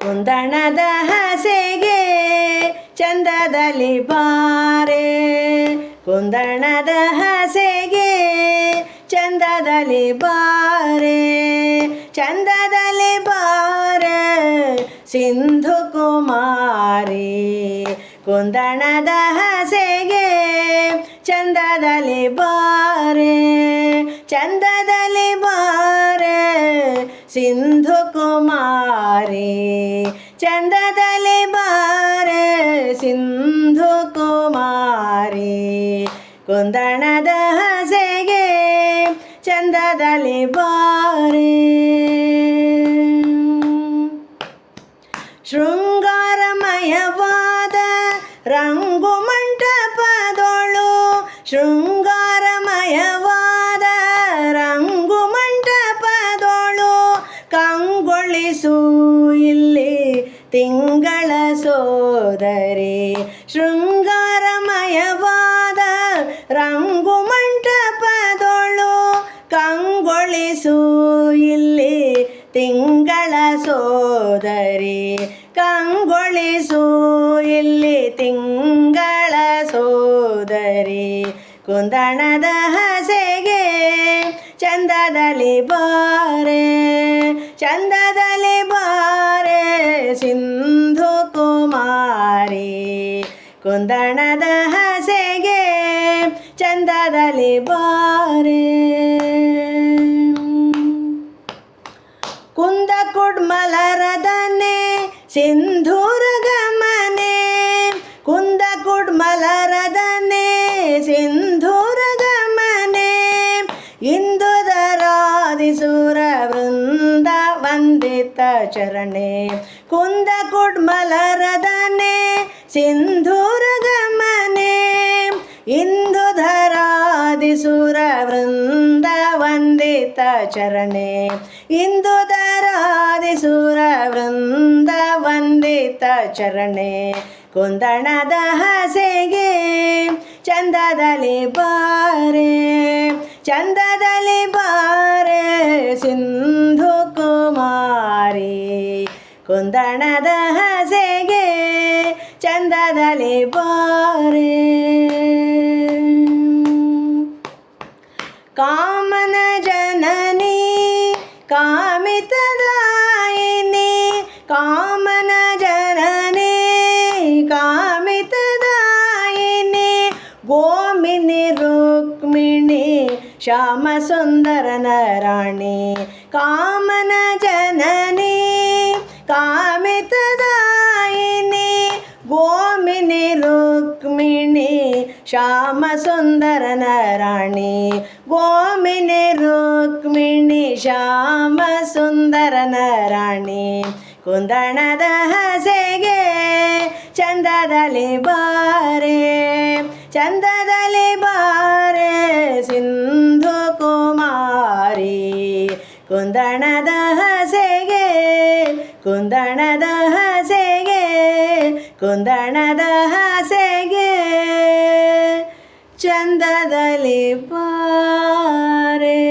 ಕುಂದಣದ ಹಸೆಗೆ ಚಂದದಲ್ಲಿ ಬಾರೆ, ಕುಂದಣದ ಹಸೆಗೆ ಚಂದದಲ್ಲಿ ಬಾರೆ, ಚಂದದಲ್ಲಿ ಬಾರೆ ಸಿಂಧು ಕುಮಾರಿ. ಕುಂದಣದ ಹಸೆಗೆ ಚಂದದಲ್ಲಿ ಬಾರೆ, ಚಂದದಲ್ಲಿ ಬಾರೆ ಸಿಂಧು ಕುಮಾರಿ, ಚಂದದಲ್ಲಿ ಬಾರೆ ಸಿಂಧು ಕುಮಾರಿ. ಕುಂದಣದ ಹಸೆಗೆ ಚಂದದಲ್ಲಿ ಬಾರೆ. ಶೃಂಗಾರಮಯವಾದ ರಂಗು ಮಂಟಪದೊಳು, ಶೃಂಗಾರಮಯವಾದ ರಂಗು ಮಂಟಪದೊಳು ಕಂಗೊಳಿಸು ಇಲ್ಲಿ ತಿಂಗಳ ಸೋದರಿ. ಶೃಂಗಾರಮಯವಾದ ರಂಗು ಮಂಟಪದೊಳು ಕಂಗೊಳಿಸು ಇಲ್ಲಿ ತಿಂಗಳ ಸೋದರಿ, ಕಂಗೊಳಿಸು ಇಲ್ಲಿ ತಿಂಗಳ ಸೋದರಿ. ಕುಂದಣದ ಹಸೆಗೆ ಚಂದದಲ್ಲಿ ಬಾರೆ, ಚಂದದಲ್ಲಿ ಬಾರೆ ಸಿಂಧು ಕುಮಾರಿ. ಕುಂದಣದ ಹಸೆಗೆ ಚಂದದಲ್ಲಿ ಬಾರೆ. ಕುಂದ ಕುಡ್ಮಲರದನೆ ಸಿಂಧೂರ ಗಮನೆ, ಕುಂದ ಕುಡ್ಮಲರದನೆ ಸಿಂಧೂರ ಗಮನೆ. ಇಂದುದರಾದಿಸುರ ವೃಂದ ವಂದಿತ ಚರಣೆ, ಕುಂದ ಕುಡ್ಮಲರದನೆ ಸಿಂಧೂರ ಗಮನೆ. ಇಂದುಧರಾದಿಸುರ ವೃಂದ ವಂದಿತ ಚರಣೆ, ಇಂದುಧರಾದಿಸುರ ವೃಂದ ವಂದಿತ ಚರಣೆ. ಕುಂದಣದ ಹಸೆಗೆ ಚಂದದಲ್ಲಿ ಬಾರೆ, ಚಂದದಲ್ಲಿ ಬಾರೆ ಸಿಂಧು ಕುಮಾರಿ. ಕುಂದಣದ ಹಸೆಗೆ ಚಂದದಲ್ಲಿ ಬಾರೆ. ಕಾಮನ ಜನನಿ ಕಾಮಿತದಾಯಿನಿ, ಕಾಮನ ಜನನಿ ಕಾಮಿತದಾಯಿನಿ. ಗೋಮಿನಿ ರುಕ್ಮಿಣಿ ಶ್ಯಾಮ ಸುಂದರನ ರಾಣಿ, ಕಾಮನ ಜನನಿ ಕಾಮಿತದಾಯಿನಿ. ಗೋಮಿನಿ ರುಕ್ಮಿಣಿ ಶ್ಯಾಮ ಸುಂದರನ ರಾಣಿ, ಗೋಮಿನಿ ರುಕ್ಮಿಣಿ ಶ್ಯಾಮ ಸುಂದರನ ರಾಣಿ. ಕುಂದಣದ ಹಸೆಗೆ ಚಂದದಲ್ಲಿ ಬಾರೆ, ಚಂದದಲ್ಲಿ ಬಾರೆ ಸಿಂಧು ಕುಮಾರಿ. ಕುಂದಣದ ಹಸೆಗೆ, ಕುಂದಣದ ಹಸೆಗೆ, ಕುಂದಣದ ಹಸೆಗೆ ಚಂದದಲ್ಲಿ ಬಾರೆ.